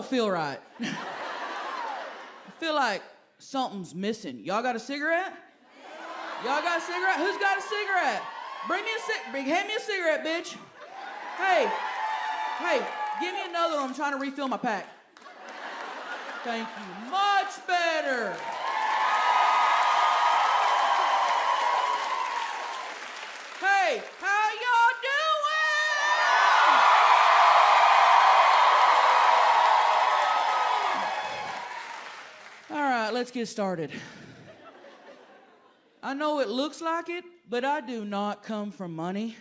don't feel right. I feel like something's missing. Y'all got a cigarette? Y'all got a cigarette? Who's got a cigarette? Hand me a cigarette, bitch. Hey, give me another one. I'm trying to refill my pack. Thank you. Much better. Hey, how y'all doing? All right, let's get started. I know it looks like it, but I do not come from money.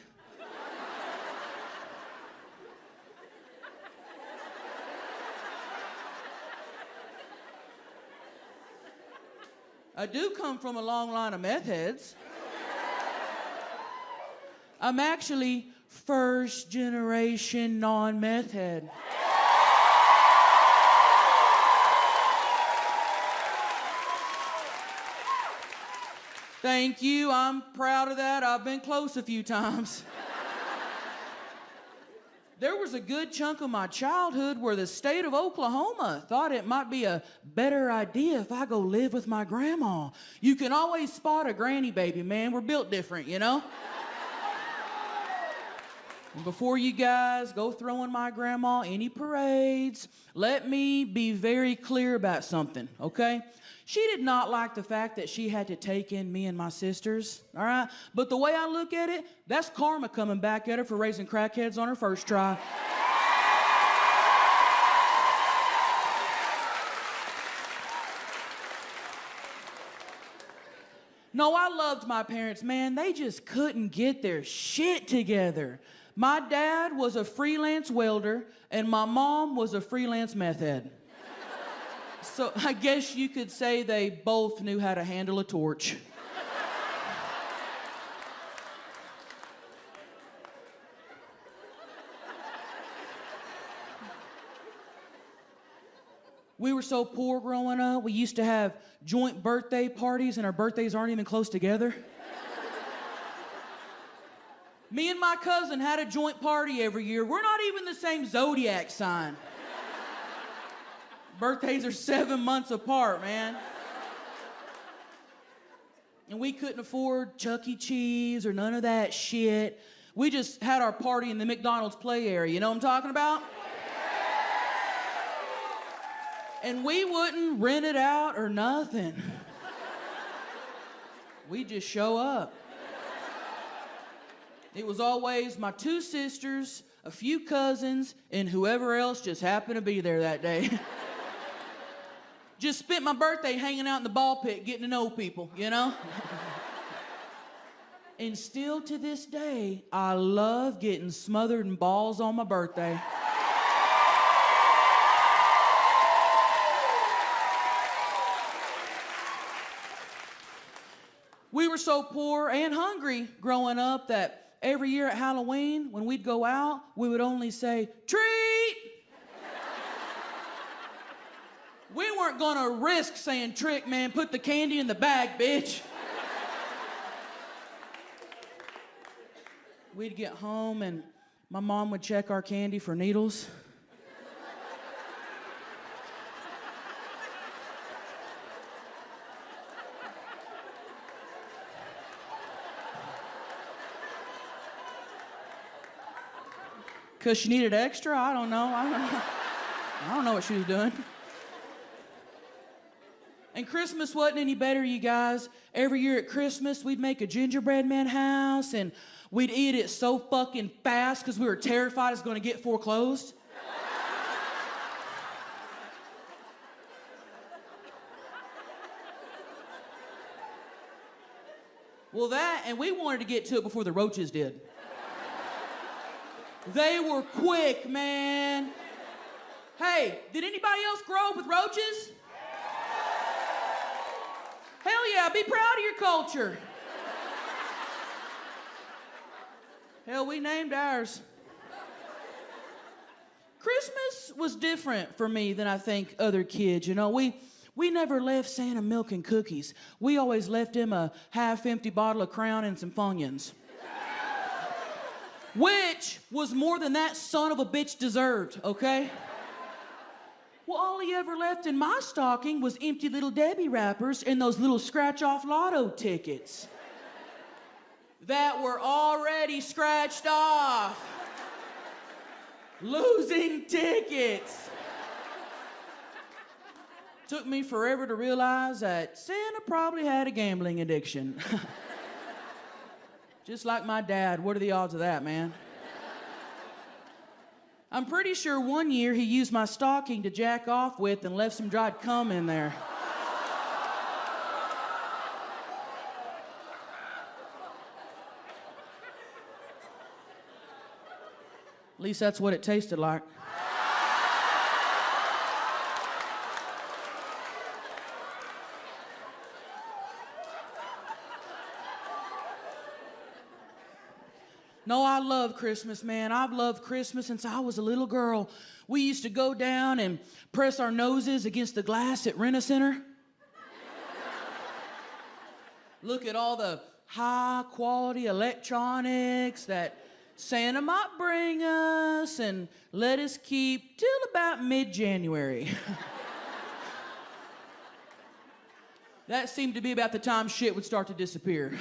I do come from a long line of meth heads. I'm actually first generation non-meth head. Thank you, I'm proud of that. I've been close a few times. There was a good chunk of my childhood where the state of Oklahoma thought it might be a better idea if I go live with my grandma. You can always spot a granny baby, man. We're built different, you know? And before you guys go throwing my grandma any parades, let me be very clear about something, okay? She did not like the fact that she had to take in me and my sisters, all right? But the way I look at it, that's karma coming back at her for raising crackheads on her first try. No, I loved my parents, man. They just couldn't get their shit together. My dad was a freelance welder, and my mom was a freelance meth head. So I guess you could say they both knew how to handle a torch. We were so poor growing up, we used to have joint birthday parties and our birthdays aren't even close together. Me and my cousin had a joint party every year. We're not even the same zodiac sign. Birthdays are 7 months apart, man. And we couldn't afford Chuck E. Cheese or none of that shit. We just had our party in the McDonald's play area, you know what I'm talking about? And we wouldn't rent it out or nothing. We'd just show up. It was always my 2 sisters, a few cousins, and whoever else just happened to be there that day. Just spent my birthday hanging out in the ball pit, getting to know people, you know? And still to this day, I love getting smothered in balls on my birthday. We were so poor and hungry growing up that every year at Halloween, when we'd go out, we would only say, "Treat!" We weren't gonna risk saying trick, man. Put the candy in the bag, bitch. We'd get home and my mom would check our candy for needles. Because she needed extra? I don't know. I don't know what she was doing. And Christmas wasn't any better, you guys. Every year at Christmas, we'd make a gingerbread man house, and we'd eat it so fucking fast because we were terrified it was going to get foreclosed. Well, that, and we wanted to get to it before the roaches did. They were quick, man. Hey, did anybody else grow up with roaches? Hell yeah, be proud of your culture. Hell, we named ours. Christmas was different for me than I think other kids, you know. We never left Santa milk and cookies. We always left him a half-empty bottle of Crown and some Funyuns. Which was more than that son of a bitch deserved, okay? Well, all he ever left in my stocking was empty Little Debbie wrappers and those little scratch-off lotto tickets that were already scratched off. Losing tickets. Took me forever to realize that Santa probably had a gambling addiction. Just like my dad. What are the odds of that, man? I'm pretty sure one year he used my stocking to jack off with and left some dried cum in there. At least that's what it tasted like. No, I love Christmas, man. I've loved Christmas since I was a little girl. We used to go down and press our noses against the glass at Rent-A-Center. Look at all the high-quality electronics that Santa might bring us and let us keep till about mid-January. That seemed to be about the time shit would start to disappear.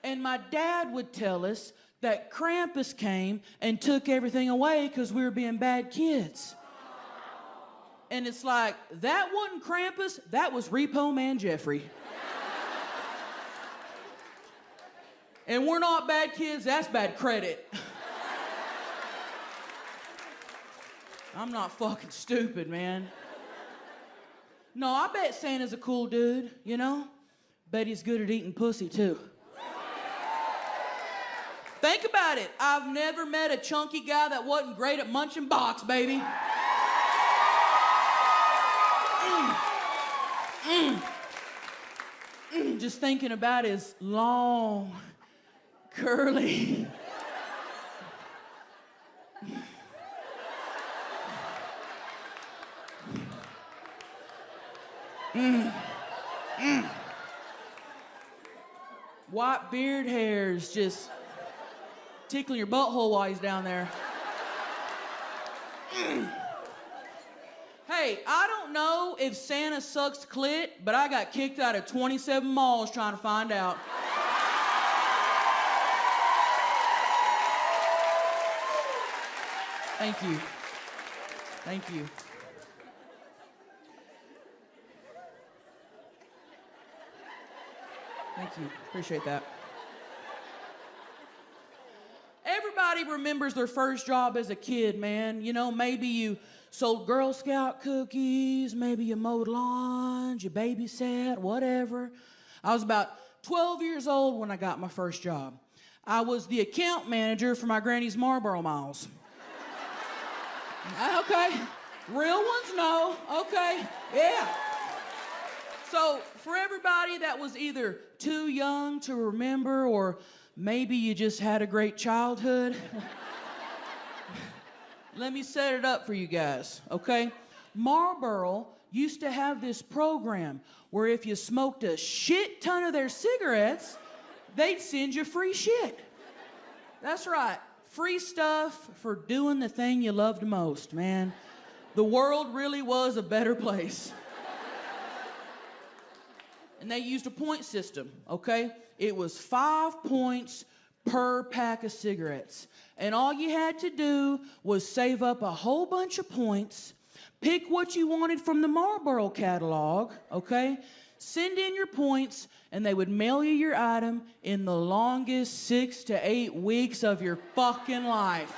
And my dad would tell us that Krampus came and took everything away because we were being bad kids. And it's like, that wasn't Krampus, that was Repo Man Jeffrey. And we're not bad kids, that's bad credit. I'm not fucking stupid, man. No, I bet Santa's a cool dude, you know? Bet he's good at eating pussy, too. Think about it. I've never met a chunky guy that wasn't great at munching box, baby. Just thinking about his long, curly... White beard hairs just tickling your butthole while he's down there. Hey, I don't know if Santa sucks clit, but I got kicked out of 27 malls trying to find out. Thank you. Thank you. Thank you. Appreciate that. Everybody remembers their first job as a kid, man. You know, maybe you sold Girl Scout cookies, maybe you mowed lawns, you babysat, whatever. I was about 12 years old when I got my first job. I was the account manager for my granny's Marlboro Miles. Okay. Real ones? No. Okay. Yeah. So, for everybody that was either too young to remember or maybe you just had a great childhood, let me set it up for you guys, okay? Marlboro used to have this program where if you smoked a shit ton of their cigarettes, they'd send you free shit. That's right. Free stuff for doing the thing you loved most, man. The world really was a better place. And they used a point system, okay? It was 5 points per pack of cigarettes. And all you had to do was save up a whole bunch of points, pick what you wanted from the Marlboro catalog, okay? Send in your points, and they would mail you your item in the longest 6 to 8 weeks of your fucking life.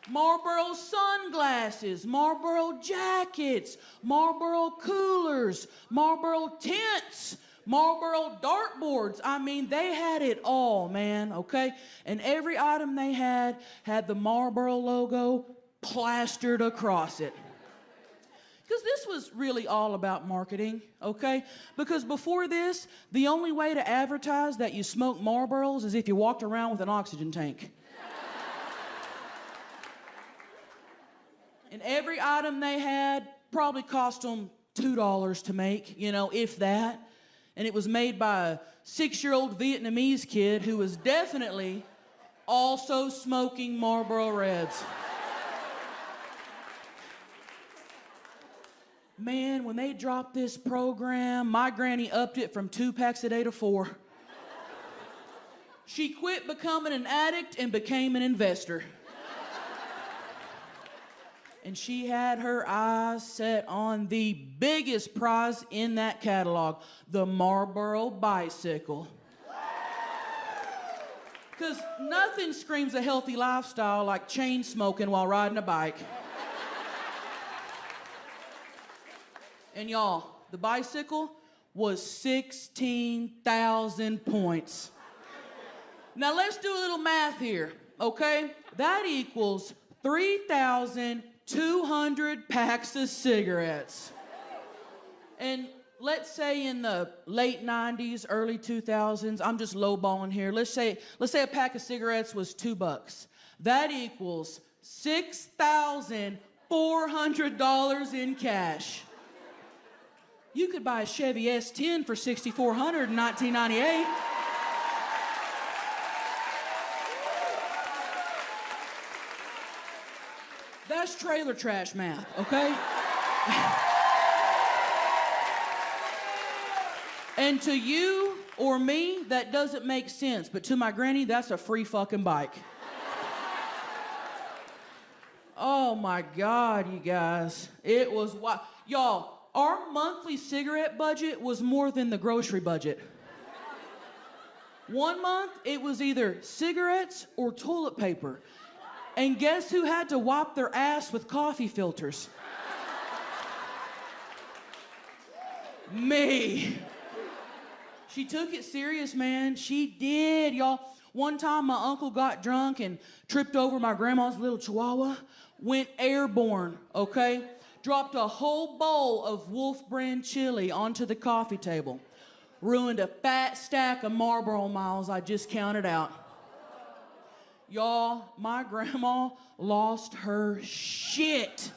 Marlboro sunglasses, Marlboro jackets, Marlboro coolers, Marlboro tents, Marlboro dartboards. I mean, they had it all, man, okay? And every item they had the Marlboro logo plastered across it. Because this was really all about marketing, okay? Because before this, the only way to advertise that you smoke Marlboros is if you walked around with an oxygen tank. And every item they had probably cost them $2 to make, you know, if that. And it was made by a 6-year-old Vietnamese kid who was definitely also smoking Marlboro Reds. Man, when they dropped this program, my granny upped it from 2 packs a day to 4. She quit becoming an addict and became an investor. And she had her eyes set on the biggest prize in that catalog, the Marlboro bicycle. Because nothing screams a healthy lifestyle like chain smoking while riding a bike. And y'all, the bicycle was 16,000 points. Now let's do a little math here, okay? That equals 3,200 packs of cigarettes. And let's say in the late 90s, early 2000s, I'm just lowballing here. Let's say a pack of cigarettes was $2. That equals $6,400 in cash. You could buy a Chevy S10 for $6,400 in 1998. That's trailer trash math, okay? And to you or me, that doesn't make sense, but to my granny, that's a free fucking bike. Oh my God, you guys. It was wild. Y'all, our monthly cigarette budget was more than the grocery budget. One month, it was either cigarettes or toilet paper. And guess who had to wipe their ass with coffee filters? Me. She took it serious, man. She did, y'all. One time, my uncle got drunk and tripped over my grandma's little chihuahua. Went airborne, okay? Dropped a whole bowl of Wolf brand chili onto the coffee table. Ruined a fat stack of Marlboro Miles I just counted out. Y'all, my grandma lost her shit.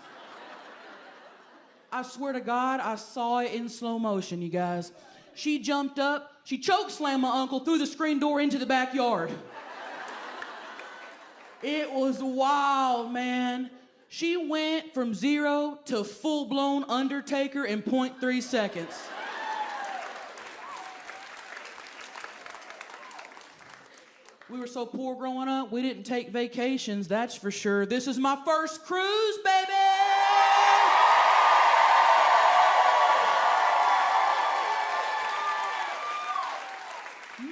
I swear to God, I saw it in slow motion, you guys. She jumped up, she choke slammed my uncle through the screen door into the backyard. It was wild, man. She went from 0 to full-blown Undertaker in 0.3 seconds. We were so poor growing up, we didn't take vacations, that's for sure. This is my first cruise, baby!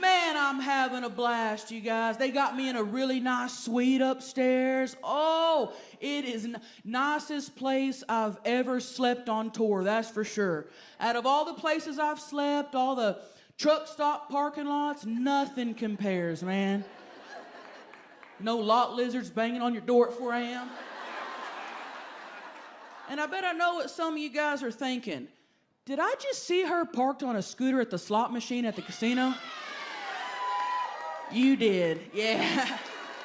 Man, I'm having a blast, you guys. They got me in a really nice suite upstairs. Oh, it is the nicest place I've ever slept on tour, that's for sure. Out of all the places I've slept, all the truck stop parking lots, nothing compares, man. No lot lizards banging on your door at 4 a.m. And I bet I know what some of you guys are thinking. Did I just see her parked on a scooter at the slot machine at the casino? You did, yeah.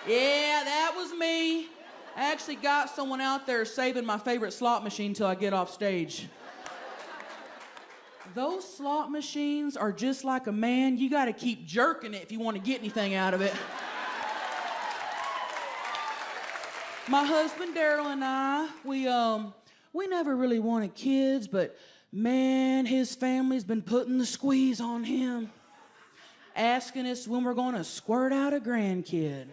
Yeah, that was me. I actually got someone out there saving my favorite slot machine till I get off stage. Those slot machines are just like a man. You gotta keep jerking it if you want to get anything out of it. My husband Daryl and I, we never really wanted kids, but man, his family's been putting the squeeze on him. Asking us when we're gonna squirt out a grandkid.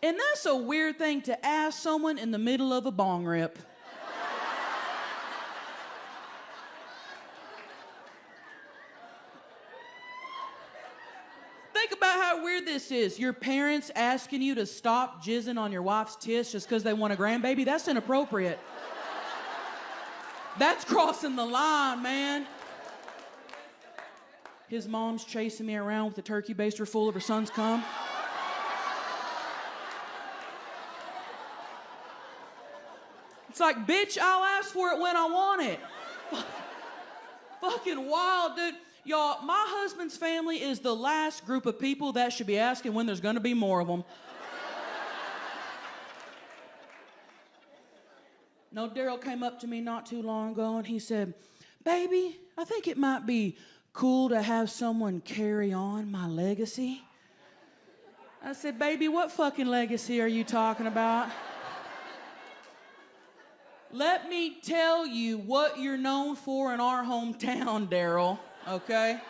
And that's a weird thing to ask someone in the middle of a bong rip. Think about how weird this is. Your parents asking you to stop jizzing on your wife's tits just because they want a grandbaby. That's inappropriate. That's crossing the line, man. His mom's chasing me around with a turkey baster full of her son's cum. It's like, bitch, I'll ask for it when I want it. Fucking wild, dude. Y'all, my husband's family is the last group of people that should be asking when there's gonna be more of them. No, Daryl came up to me not too long ago and he said, baby, I think it might be cool to have someone carry on my legacy. I said, baby, what fucking legacy are you talking about? Let me tell you what you're known for in our hometown, Daryl, okay?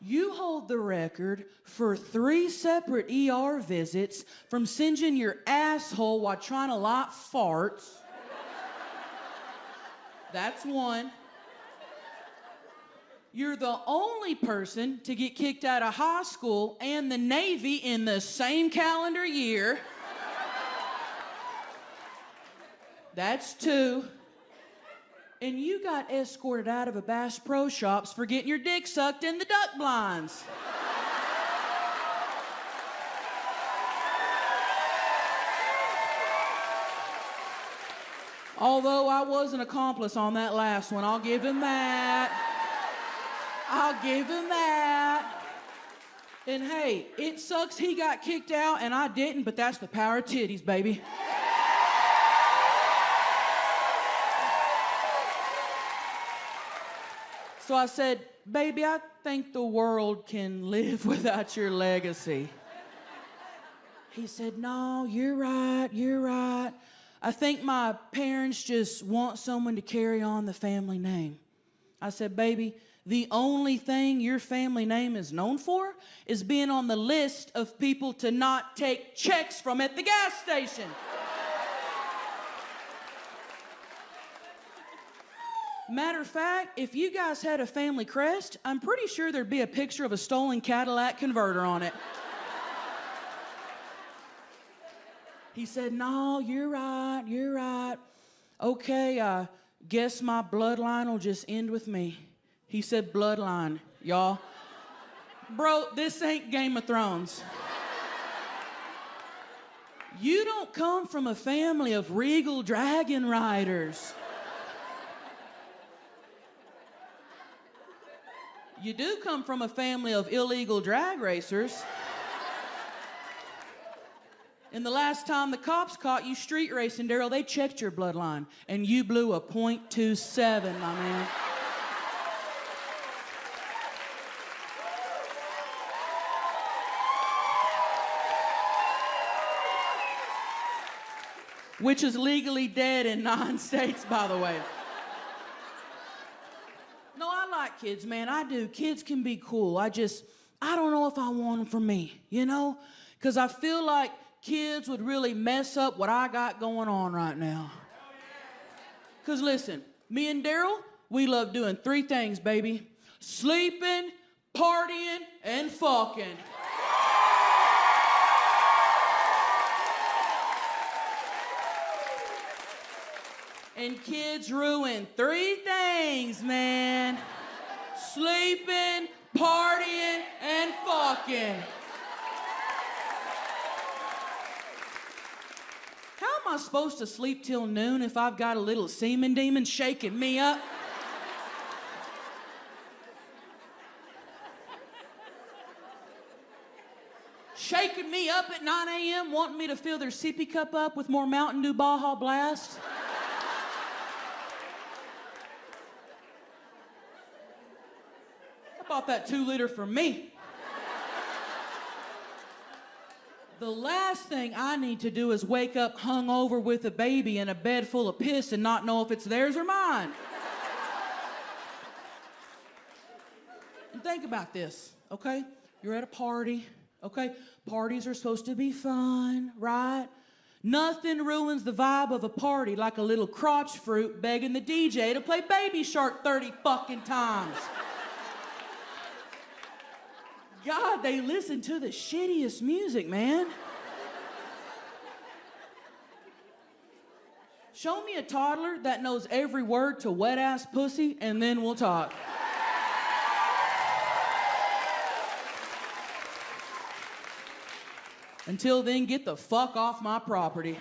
You hold the record for 3 separate ER visits from singeing your asshole while trying to light farts. That's 1. You're the only person to get kicked out of high school and the Navy in the same calendar year. That's 2. And you got escorted out of a Bass Pro Shops for getting your dick sucked in the duck blinds. Although I was an accomplice on that last one, I'll give him that. I'll give him that. And hey, it sucks he got kicked out and I didn't, but that's the power of titties, baby. So I said, baby, I think the world can live without your legacy. He said, no, you're right, you're right. I think my parents just want someone to carry on the family name. I said, baby, the only thing your family name is known for is being on the list of people to not take checks from at the gas station. Matter of fact, if you guys had a family crest, I'm pretty sure there'd be a picture of a stolen Cadillac converter on it. He said, no, you're right, you're right. Okay, I guess my bloodline will just end with me. He said bloodline, y'all. Bro, this ain't Game of Thrones. You don't come from a family of regal dragon riders. You do come from a family of illegal drag racers. And the last time the cops caught you street racing, Daryl, they checked your bloodline, and you blew a .27, my man. Which is legally dead in 9 states, by the way. No, I like kids, man. I do. Kids can be cool. I don't know if I want them for me, you know? Because I feel like kids would really mess up what I got going on right now. Because listen, me and Daryl, we love doing 3 things, baby. Sleeping, partying, and fucking. And kids ruin 3 things, man. Sleeping, partying, and fucking. How am I supposed to sleep till noon if I've got a little semen demon shaking me up? Shaking me up at 9 a.m., wanting me to fill their sippy cup up with more Mountain Dew Baja Blast? I bought that 2-liter for me. The last thing I need to do is wake up hungover with a baby in a bed full of piss and not know if it's theirs or mine. And think about this, okay? You're at a party, okay? Parties are supposed to be fun, right? Nothing ruins the vibe of a party like a little crotch fruit begging the DJ to play Baby Shark 30 fucking times. God, they listen to the shittiest music, man. Show me a toddler that knows every word to wet ass pussy, and then we'll talk. Until then, get the fuck off my property.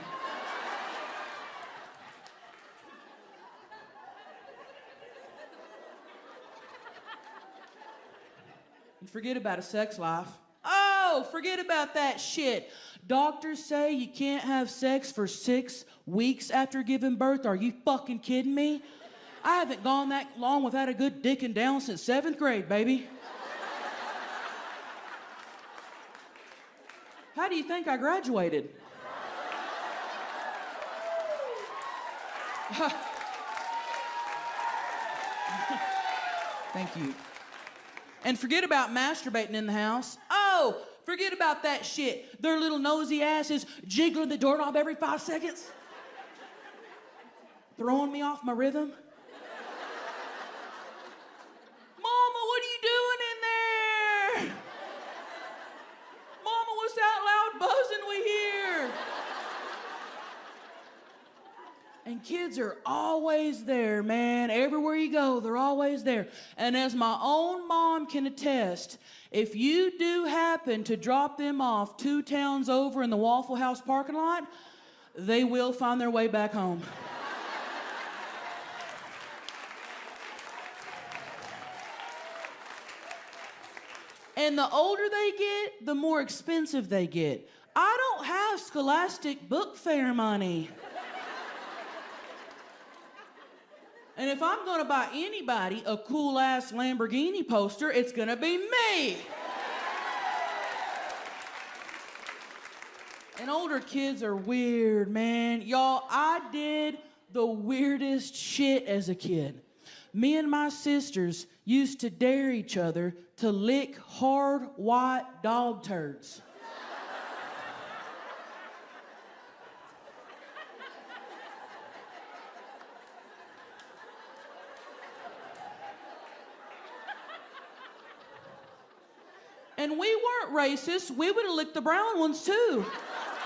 And forget about a sex life. Oh, forget about that shit. Doctors say you can't have sex for 6 weeks after giving birth. Are you fucking kidding me? I haven't gone that long without a good dicking down since 7th grade, baby. do you think I graduated? Thank you. And forget about masturbating in the house. Oh, forget about that shit. Their little nosy asses jiggling the doorknob every 5 seconds. Throwing me off my rhythm. Mama, what are you doing in there? Mama, what's that loud buzzing we hear? And kids are always there, man. Everywhere you go, they're always there. And as my own mom can attest, if you do happen to drop them off 2 towns over in the Waffle House parking lot, they will find their way back home. And the older they get, the more expensive they get. I don't have Scholastic book fair money. And if I'm gonna buy anybody a cool-ass Lamborghini poster, it's gonna be me. And older kids are weird, man. Y'all, I did the weirdest shit as a kid. Me and my sisters used to dare each other to lick hard white dog turds. And we weren't racist. We would have licked the brown ones too.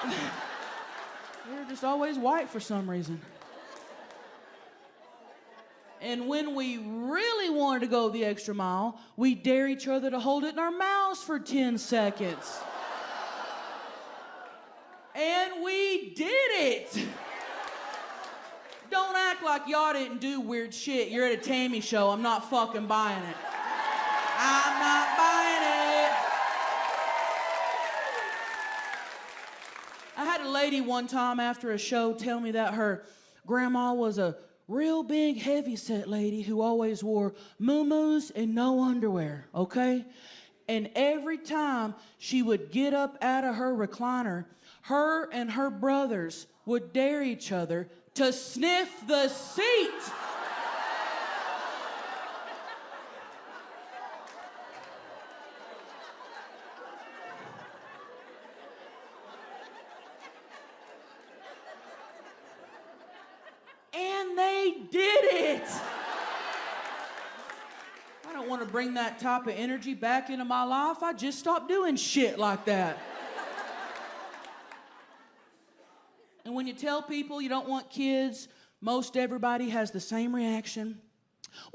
They were just always white for some reason. And when we really wanted to go the extra mile, we dare each other to hold it in our mouths for 10 seconds. And we did it. Don't act like y'all didn't do weird shit. You're at a Tammy show. I'm not fucking buying it. I'm not buying it. I had a lady one time after a show tell me that her grandma was a real big heavyset lady who always wore muumuus and no underwear, okay? And every time she would get up out of her recliner, her and her brothers would dare each other to sniff the seat. And they did it. I don't want to bring that type of energy back into my life. I just stopped doing shit like that. And when you tell people you don't want kids, most everybody has the same reaction.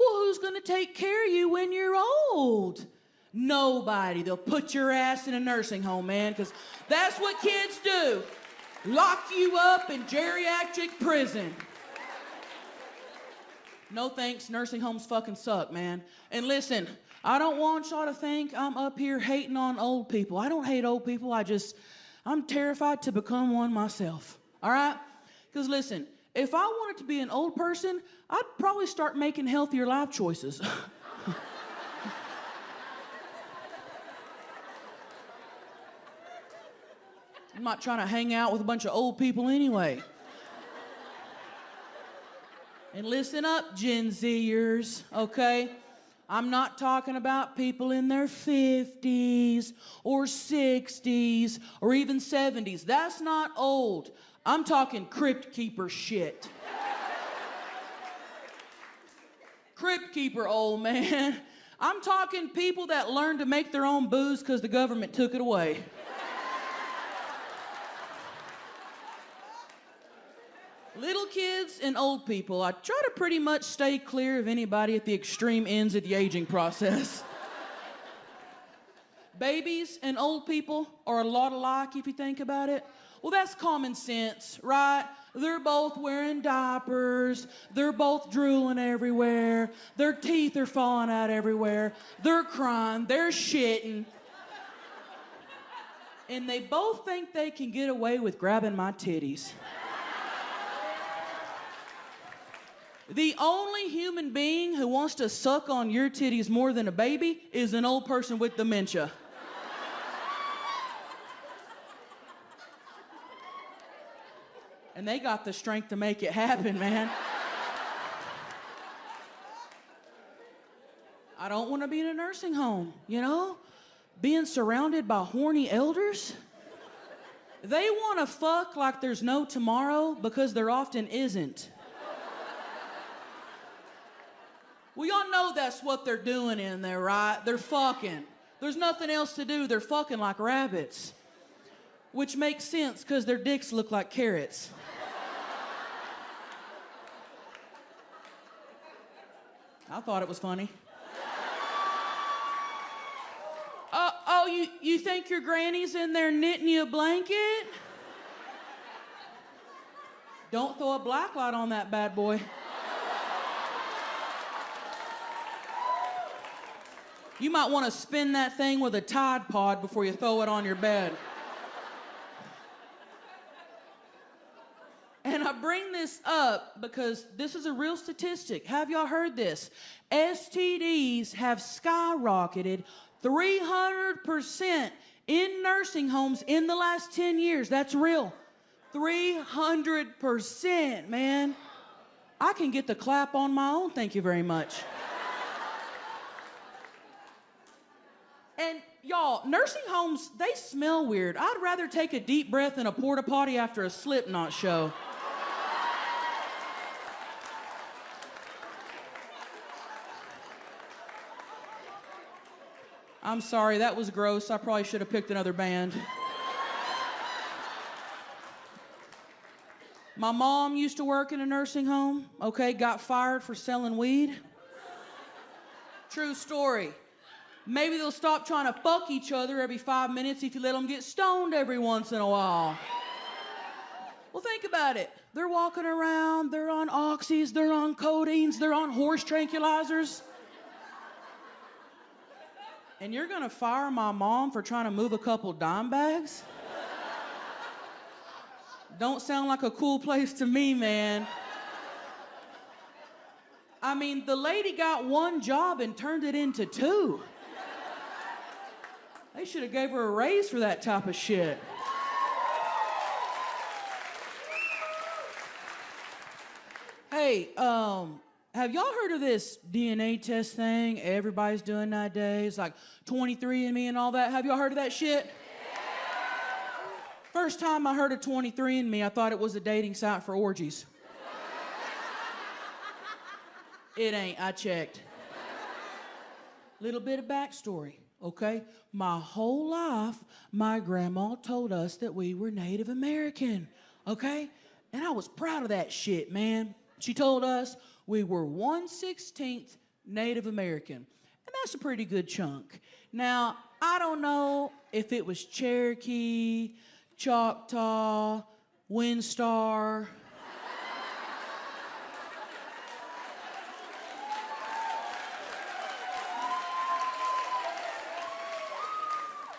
Well, who's going to take care of you when you're old? Nobody. They'll put your ass in a nursing home, man, because that's what kids do. Lock you up in geriatric prison. No thanks, nursing homes fucking suck, man. And listen, I don't want y'all to think I'm up here hating on old people. I don't hate old people, I'm terrified to become one myself, all right? Because listen, if I wanted to be an old person, I'd probably start making healthier life choices. I'm not trying to hang out with a bunch of old people anyway. And listen up, Gen Zers, okay? I'm not talking about people in their 50s or 60s or even 70s. That's not old. I'm talking crypt keeper shit. Crypt keeper old, man. I'm talking people that learned to make their own booze because the government took it away. Little kids and old people, I try to pretty much stay clear of anybody at the extreme ends of the aging process. Babies and old people are a lot alike if you think about it. Well, that's common sense, right? They're both wearing diapers. They're both drooling everywhere. Their teeth are falling out everywhere. They're crying. They're shitting. And they both think they can get away with grabbing my titties. The only human being who wants to suck on your titties more than a baby is an old person with dementia. And they got the strength to make it happen, man. I don't want to be in a nursing home, you know? Being surrounded by horny elders. They want to fuck like there's no tomorrow because there often isn't. Well, y'all know that's what they're doing in there, right? They're fucking. There's nothing else to do. They're fucking like rabbits. Which makes sense because their dicks look like carrots. I thought it was funny. You think your granny's in there knitting you a blanket? Don't throw a black light on that bad boy. You might want to spin that thing with a Tide Pod before you throw it on your bed. And I bring this up because this is a real statistic. Have y'all heard this? STDs have skyrocketed 300% in nursing homes in the last 10 years. That's real. 300%, man. I can get the clap on my own, thank you very much. And y'all, nursing homes, they smell weird. I'd rather take a deep breath in a porta potty after a Slipknot show. I'm sorry, that was gross. I probably should have picked another band. My mom used to work in a nursing home, okay, got fired for selling weed. True story. Maybe they'll stop trying to fuck each other every 5 minutes if you let them get stoned every once in a while. Well, think about it. They're walking around, they're on oxys, they're on codeines, they're on horse tranquilizers. And you're gonna fire my mom for trying to move a couple dime bags? Don't sound like a cool place to me, man. I mean, the lady got one job and turned it into two. They should have gave her a raise for that type of shit. Hey, have y'all heard of this DNA test thing everybody's doing nowadays? Like 23andMe and all that. Have y'all heard of that shit? First time I heard of 23andMe, I thought it was a dating site for orgies. It ain't, I checked. Little bit of backstory, okay? My whole life, my grandma told us that we were Native American, okay? And I was proud of that shit, man. She told us we were 1/16 Native American. And that's a pretty good chunk. Now, I don't know if it was Cherokee, Choctaw, Windstar.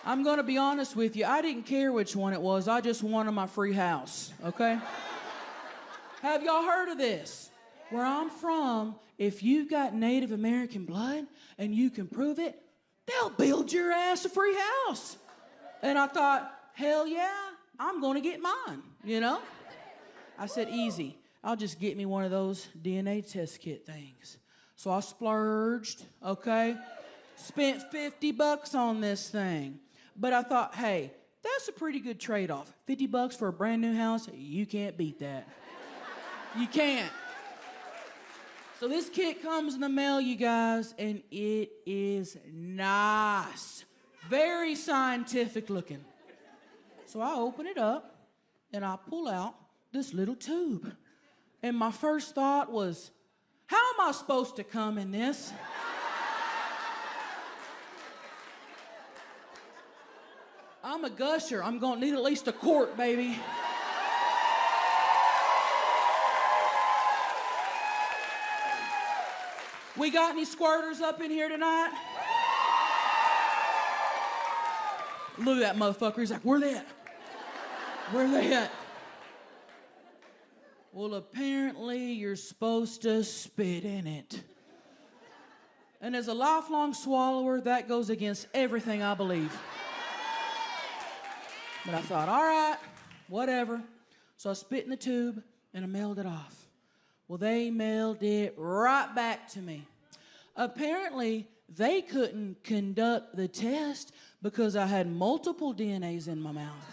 I'm gonna be honest with you, I didn't care which one it was, I just wanted my free house, okay? Have y'all heard of this? Where I'm from, if you've got Native American blood and you can prove it, they'll build your ass a free house. And I thought, hell yeah, I'm gonna get mine, you know? I said, easy, I'll just get me one of those DNA test kit things. So I splurged, okay? Spent $50 on this thing. But I thought, hey, that's a pretty good trade-off. $50 for a brand new house, you can't beat that. You can't. So this kit comes in the mail, you guys, and it is nice. Very scientific looking. So I open it up, and I pull out this little tube. And my first thought was, how am I supposed to come in this? I'm a gusher. I'm gonna need at least a quart, baby. We got any squirters up in here tonight? Look at that motherfucker. He's like, where they at? Where they at? Well, apparently you're supposed to spit in it. And as a lifelong swallower, that goes against everything I believe. But I thought, all right, whatever. So I spit in the tube and I mailed it off. Well, they mailed it right back to me. Apparently, they couldn't conduct the test because I had multiple DNAs in my mouth.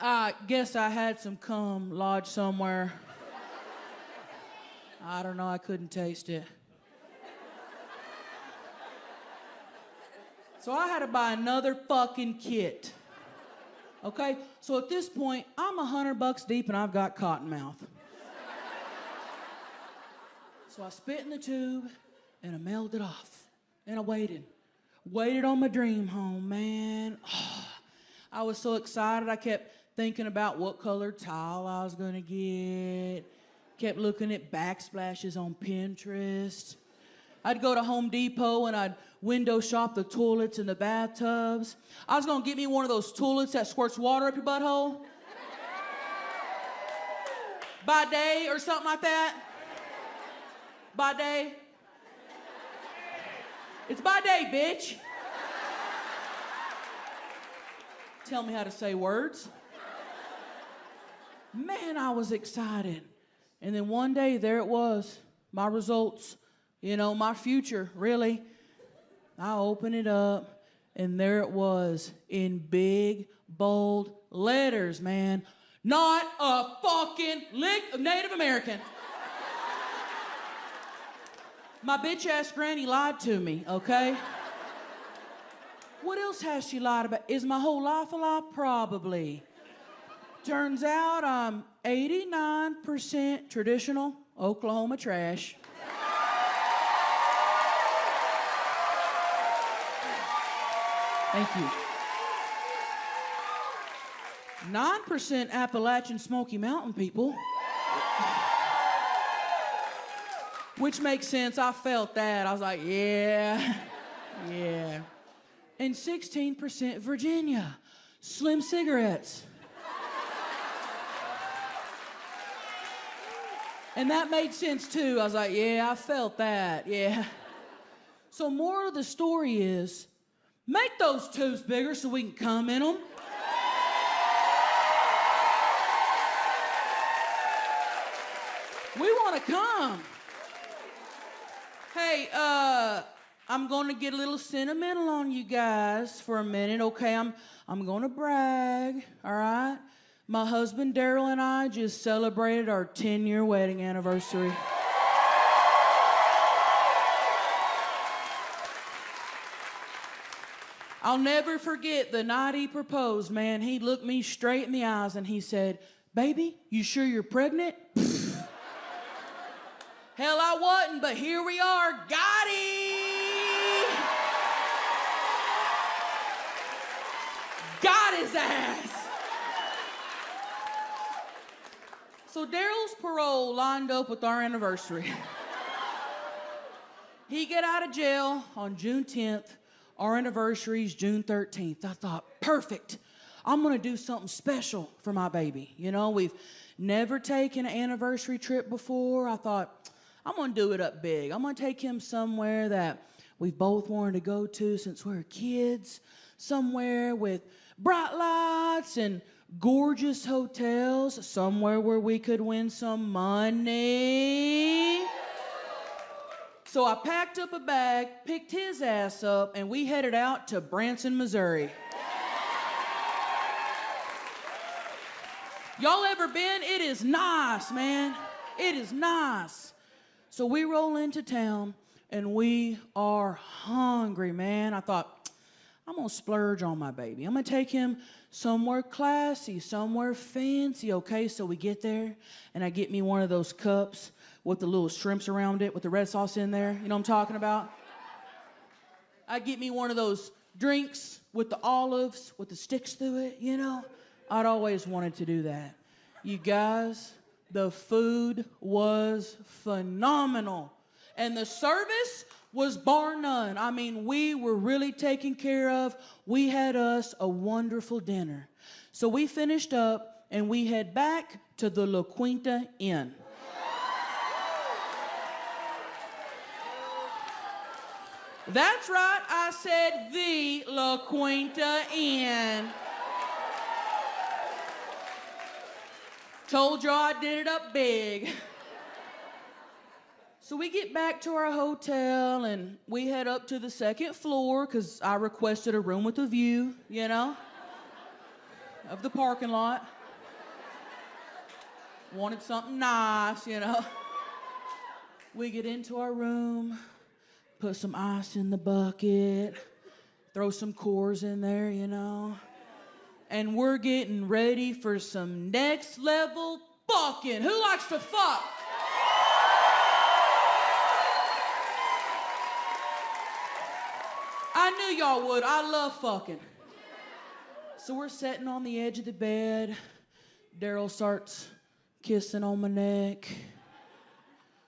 I guess I had some cum lodged somewhere. I don't know, I couldn't taste it. So I had to buy another fucking kit. Okay? So at this point, I'm $100 deep and I've got cotton mouth. So I spit in the tube and I mailed it off. And I waited. Waited on my dream home, man. Oh, I was so excited. I kept thinking about what color tile I was gonna get. Kept looking at backsplashes on Pinterest. I'd go to Home Depot and I'd window shop the toilets and the bathtubs. I was gonna get me one of those toilets that squirts water up your butthole. Bidet or something like that. Bidet. It's bidet, bitch. Tell me how to say words. Man, I was excited. And then one day, there it was, my results, you know, my future, really. I opened it up, and there it was in big, bold letters, man. Not a fucking lick of Native American. My bitch-ass granny lied to me, okay? What else has she lied about? Is my whole life a lie? Probably. Turns out I'm 89% traditional Oklahoma trash. Thank you. 9% Appalachian Smoky Mountain people. Which makes sense. I felt that. I was like, yeah. And 16% Virginia. Slim cigarettes. And that made sense too. I was like, yeah, I felt that, yeah. So moral of the story is, make those tubes bigger so we can cum in them. We want to come. Hey, I'm going to get a little sentimental on you guys for a minute, okay? I'm going to brag, all right? My husband, Daryl, and I just celebrated our 10-year wedding anniversary. I'll never forget the night he proposed, man. He looked me straight in the eyes and he said, "Baby, you sure you're pregnant?" Hell, I wasn't, but here we are. Got him! Got his ass! So Daryl's parole lined up with our anniversary. He got out of jail on June 10th. Our anniversary's June 13th. I thought, perfect. I'm gonna do something special for my baby. You know, we've never taken an anniversary trip before. I thought, I'm gonna do it up big. I'm gonna take him somewhere that we've both wanted to go to since we were kids. Somewhere with bright lights and gorgeous hotels. Somewhere where we could win some money. So I packed up a bag, picked his ass up, and we headed out to Branson, Missouri. Y'all ever been? It is nice, man. It is nice. So we roll into town, and we are hungry, man. I thought, I'm gonna splurge on my baby. I'm gonna take him somewhere classy, somewhere fancy, okay? So we get there, and I get me one of those cups with the little shrimps around it with the red sauce in there. You know what I'm talking about? I get me one of those drinks with the olives, with the sticks through it, you know? I'd always wanted to do that. You guys, the food was phenomenal. And the service was bar none. I mean, we were really taken care of. We had us a wonderful dinner. So we finished up and we head back to the La Quinta Inn. That's right, I said the La Quinta Inn. Told y'all I did it up big. So we get back to our hotel and we head up to the second floor because I requested a room with a view, you know, of the parking lot. Wanted something nice, you know. We get into our room, put some ice in the bucket, throw some Coors in there, you know. And we're getting ready for some next level fucking. Who likes to fuck? I knew y'all would. I love fucking. So we're sitting on the edge of the bed. Daryl starts kissing on my neck.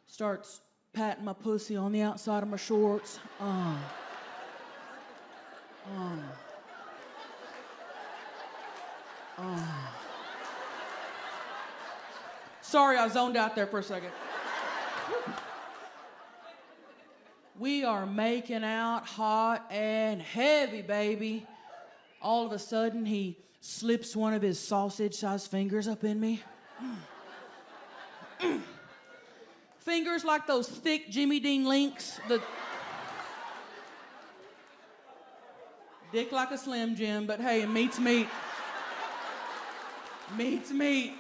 Starts patting my pussy on the outside of my shorts. Sorry, I zoned out there for a second. We are making out hot and heavy, baby. All of a sudden, he slips one of his sausage-sized fingers up in me. Fingers like those thick Jimmy Dean links. Dick like a Slim Jim, but hey, meat's meat. Meat's meat.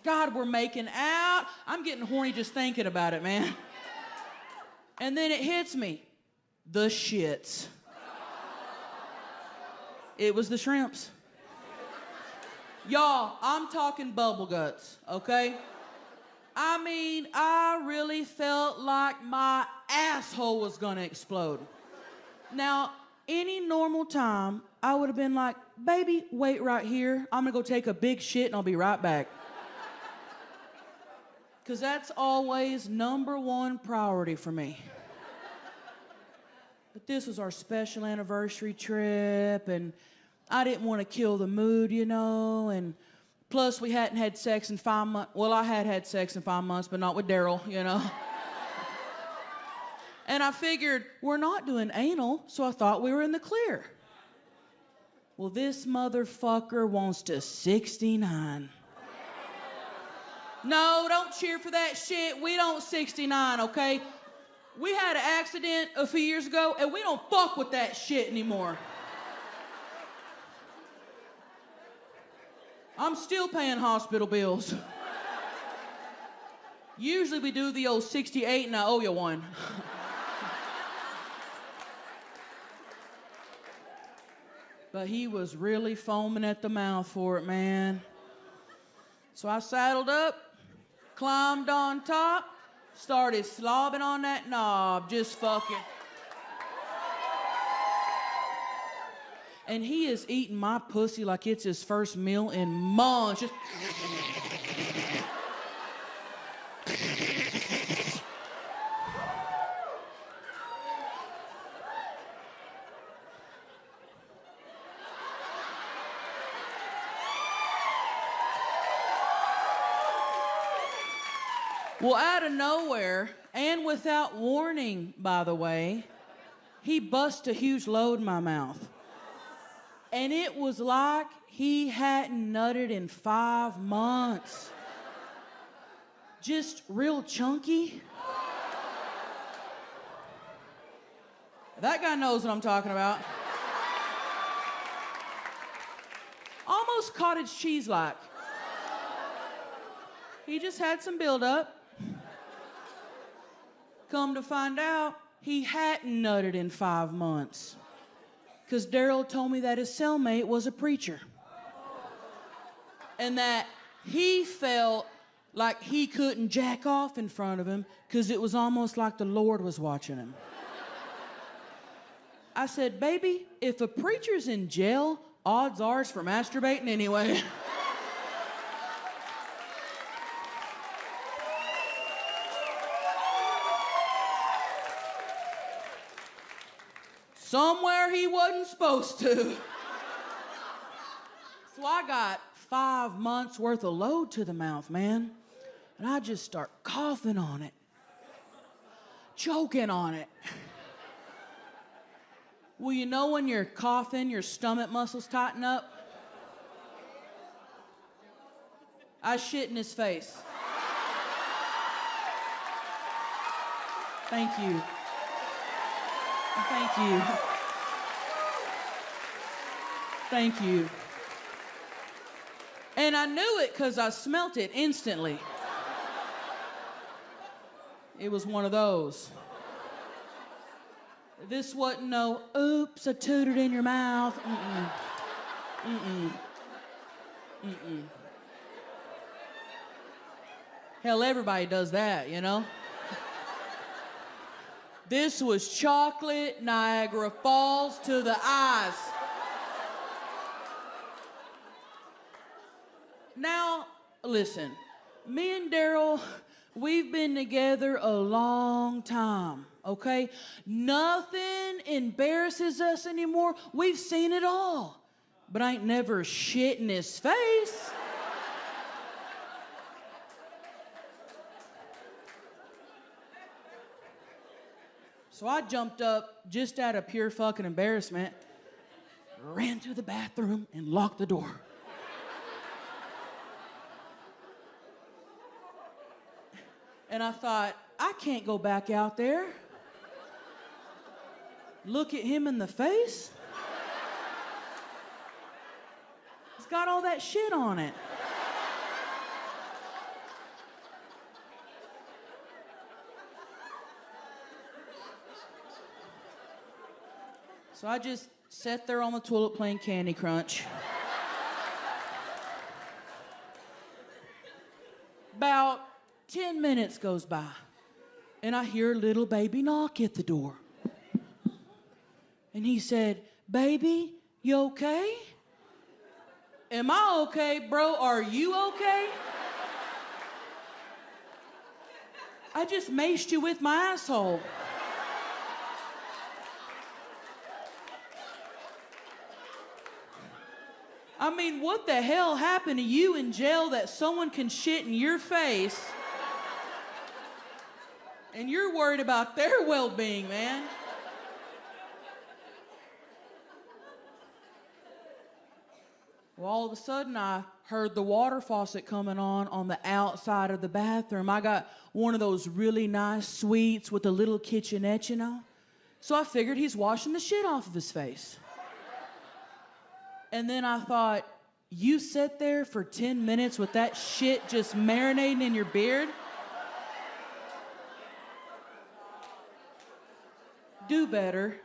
God, we're making out. I'm getting horny just thinking about it, man. And then it hits me. The shits. It was the shrimps. Y'all, I'm talking bubble guts, okay? I mean, I really felt like my asshole was gonna explode. Now, any normal time, I would have been like, baby, wait right here. I'm gonna go take a big shit and I'll be right back. Because that's always #1 priority for me. But this was our special anniversary trip, and I didn't want to kill the mood, you know, and plus we hadn't had sex in 5 months. Well, I had sex in 5 months, but not with Daryl, you know. And I figured, we're not doing anal, so I thought we were in the clear. Well, this motherfucker wants to 69. No, don't cheer for that shit. We don't 69, okay? We had an accident a few years ago, and we don't fuck with that shit anymore. I'm still paying hospital bills. Usually we do the old 68 and I owe you one. But he was really foaming at the mouth for it, man. So I saddled up, climbed on top, started slobbing on that knob, just fucking. And he is eating my pussy like it's his first meal in months. Just... Well, out of nowhere, and without warning, by the way, he bust a huge load in my mouth. And it was like he hadn't nutted in 5 months. Just real chunky. That guy knows what I'm talking about. Almost cottage cheese-like. He just had some build-up. Come to find out, he hadn't nutted in 5 months. Because Daryl told me that his cellmate was a preacher. And that he felt like he couldn't jack off in front of him because it was almost like the Lord was watching him. I said, baby, if a preacher's in jail, odds are it's for masturbating anyway. Somewhere he wasn't supposed to. So I got 5 months worth of load to the mouth, man. And I just start coughing on it. Choking on it. Well, you know when you're coughing, your stomach muscles tighten up? I shit in his face. Thank you. Thank you. Thank you. And I knew it because I smelt it instantly. It was one of those. This wasn't no, oops, I tooted in your mouth. Mm-mm. Mm-mm. Mm-mm. Hell, everybody does that, you know? This was chocolate Niagara Falls to the eyes. Now, listen, me and Daryl, we've been together a long time, okay? Nothing embarrasses us anymore. We've seen it all. But I ain't never shit in his face. So I jumped up just out of pure fucking embarrassment, ran to the bathroom, and locked the door. And I thought, I can't go back out there. Look at him in the face. It's got all that shit on it. So I just sat there on the toilet playing Candy Crunch. About 10 minutes goes by, and I hear little baby knock at the door. And he said, "Baby, you okay?" Am I okay, bro? Are you okay? I just maced you with my asshole. I mean, what the hell happened to you in jail that someone can shit in your face and you're worried about their well-being, man? Well, all of a sudden, I heard the water faucet coming on the outside of the bathroom. I got one of those really nice suites with a little kitchenette, you know? So I figured he's washing the shit off of his face. And then I thought, you sit there for 10 minutes with that shit just marinating in your beard? Do better.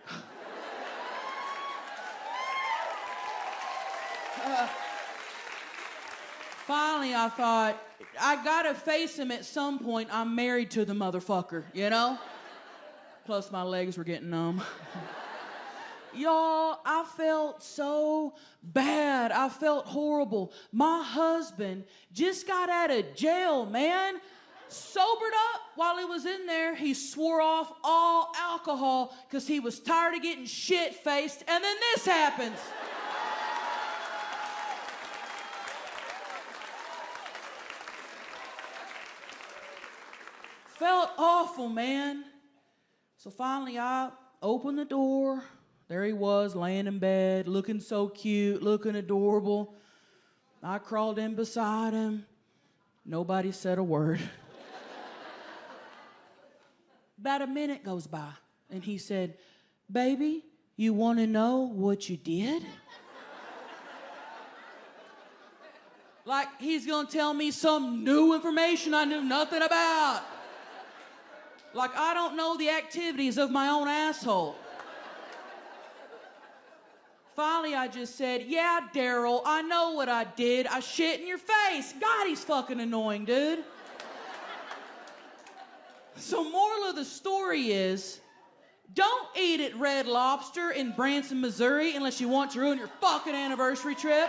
Finally, I thought, I gotta face him at some point. I'm married to the motherfucker, you know? Plus, my legs were getting numb. Y'all, I felt so bad. I felt horrible. My husband just got out of jail, man. Sobered up while he was in there. He swore off all alcohol because he was tired of getting shit-faced, and then this happens. Felt awful, man. So finally, I opened the door. There he was, laying in bed, looking so cute, looking adorable. I crawled in beside him. Nobody said a word. About a minute goes by, and he said, "Baby, you want to know what you did?" Like he's gonna tell me some new information I knew nothing about. Like I don't know the activities of my own asshole. Finally, I just said, "Yeah, Daryl, I know what I did. I shit in your face." God, he's fucking annoying, dude. So moral of the story is, don't eat at Red Lobster in Branson, Missouri unless you want to ruin your fucking anniversary trip.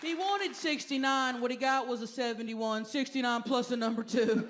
He wanted 69. What he got was a 71. 69 plus a number 2.